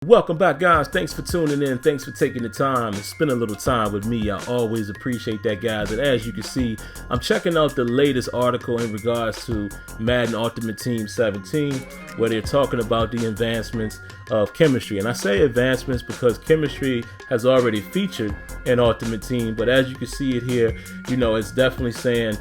Welcome back, guys. Thanks for tuning in. Thanks for taking the time and spending a little time with me. I always appreciate that, guys. And as you can see, I'm checking out the latest article in regards to Madden Ultimate Team 17, where they're talking about the advancements of chemistry. And I say advancements because chemistry has already featured in Ultimate Team, but as you can see it here, it's definitely saying,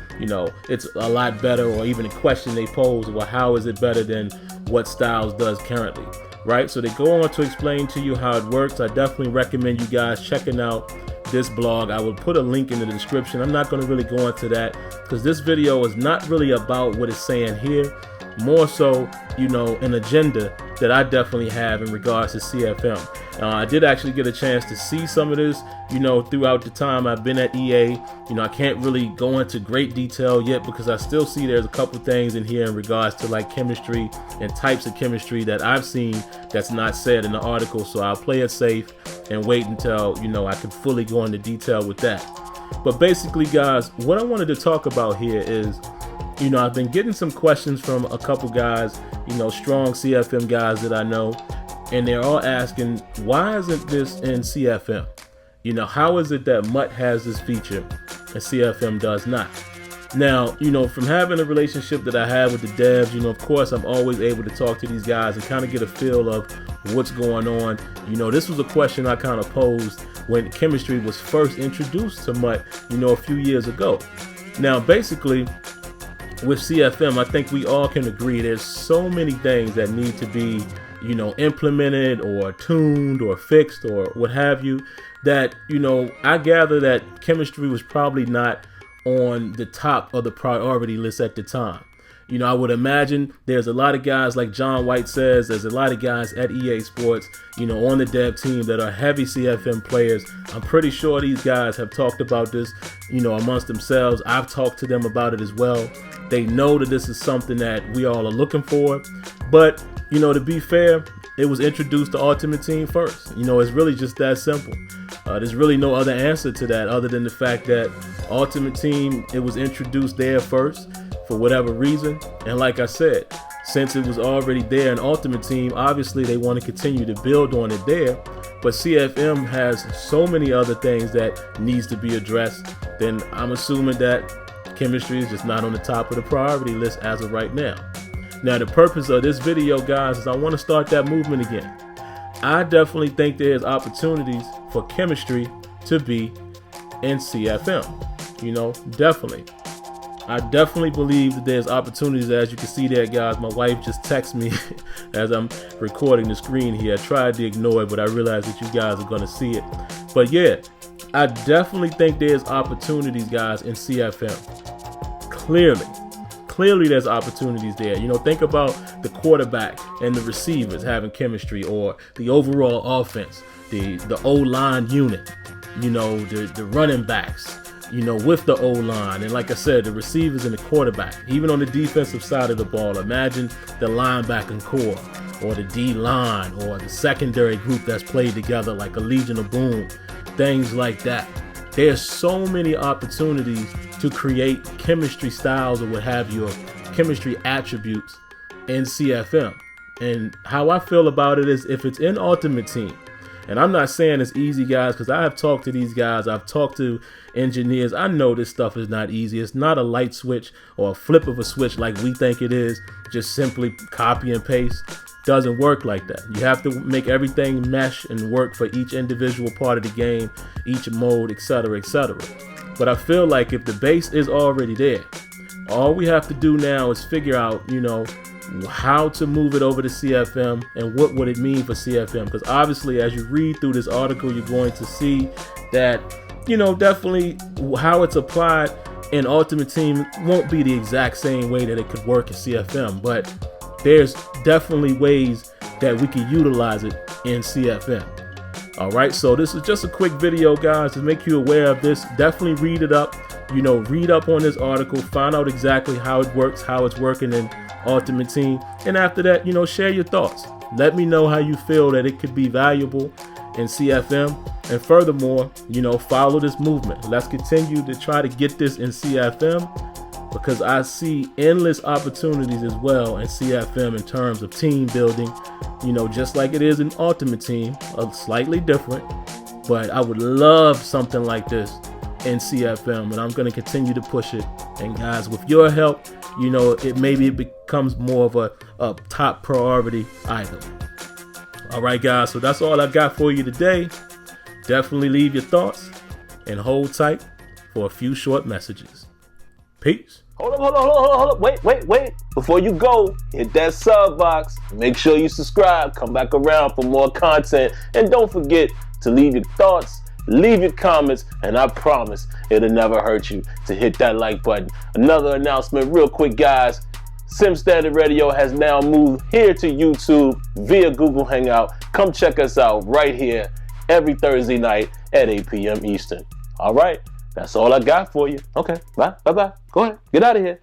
it's a lot better, or even a question they pose, well, how is it better than what Styles does currently? Right, so they go on to explain to you how it works. I definitely recommend you guys checking out this blog. I will put a link in the description. I'm not going to really go into that because this video is not really about what it's saying here, more so an agenda that I definitely have in regards to CFM. I did actually get a chance to see some of this throughout the time I've been at EA. I can't really go into great detail yet because I still see there's a couple things in here in regards to like chemistry and types of chemistry that I've seen that's not said in the article, so I'll play it safe and wait until I can fully go into detail with that. But basically, guys, what I wanted to talk about here is I've been getting some questions from a couple guys, strong CFM guys that I know, and they're all asking, why isn't this in CFM? How is it that MUT has this feature and CFM does not? Now, from having a relationship that I have with the devs, of course, I'm always able to talk to these guys and kind of get a feel of what's going on. This was a question I kind of posed when chemistry was first introduced to MUT, a few years ago. Now, basically, with CFM, I think we all can agree there's so many things that need to be, implemented or tuned or fixed or what have you, that, I gather that chemistry was probably not on the top of the priority list at the time. I would imagine there's a lot of guys, like John White says, there's a lot of guys at EA Sports, on the dev team that are heavy CFM players. I'm pretty sure these guys have talked about this, amongst themselves. I've talked to them about it as well. They know that this is something that we all are looking for. But, to be fair, it was introduced to Ultimate Team first. It's really just that simple. There's really no other answer to that other than the fact that Ultimate Team, it was introduced there first for whatever reason. And like I said, since it was already there in Ultimate Team, obviously they want to continue to build on it there. But CFM has so many other things that needs to be addressed. Then I'm assuming that chemistry is just not on the top of the priority list as of right now. Now, the purpose of this video, guys, is I want to start that movement again. I definitely think there's opportunities for chemistry to be in CFM. Definitely. I definitely believe that there's opportunities, as you can see there, guys. My wife just texted me as I'm recording the screen here. I tried to ignore it, but I realized that you guys are going to see it. But yeah, I definitely think there's opportunities, guys, in CFM. Clearly there's opportunities there. Think about the quarterback and the receivers having chemistry, or the overall offense, the O-line unit, the running backs, with the O-line. And like I said, the receivers and the quarterback, even on the defensive side of the ball. Imagine the linebacking core, or the D-line, or the secondary group that's played together like a Legion of Boom, things like that. There's so many opportunities to create chemistry styles, or what have you, or chemistry attributes in CFM. And how I feel about it is, if it's in Ultimate Team, and I'm not saying it's easy, guys, because I have talked to these guys, I've talked to engineers. I know this stuff is not easy. It's not a light switch or a flip of a switch like we think it is, just simply copy and paste. Doesn't work like that. You have to make everything mesh and work for each individual part of the game, each mode, etc., etc. But I feel like if the base is already there, all we have to do now is figure out, how to move it over to CFM and what would it mean for CFM. Because obviously, as you read through this article, you're going to see that, definitely how it's applied in Ultimate Team won't be the exact same way that it could work in CFM. But there's definitely ways that we can utilize it in CFM. All right, so this is just a quick video, guys, to make you aware of this. Definitely read it up, read up on this article, find out exactly how it works, how it's working in Ultimate Team. And after that, share your thoughts. Let me know how you feel that it could be valuable in CFM. And furthermore, follow this movement. Let's continue to try to get this in CFM. because I see endless opportunities as well in CFM in terms of team building, just like it is in Ultimate Team, slightly different, but I would love something like this in CFM, and I'm going to continue to push it. And guys, with your help, it becomes more of a top priority item. All right, guys, so that's all I got for you today. Definitely leave your thoughts and hold tight for a few short messages. Peace. Hold up. Wait. Before you go, hit that sub box. Make sure you subscribe. Come back around for more content. And don't forget to leave your thoughts, leave your comments, and I promise it'll never hurt you to hit that like button. Another announcement real quick, guys. Sim Standard Radio has now moved here to YouTube via Google Hangout. Come check us out right here every Thursday night at 8 p.m. Eastern. All right, that's all I got for you. Okay, bye. Go ahead, get out of here.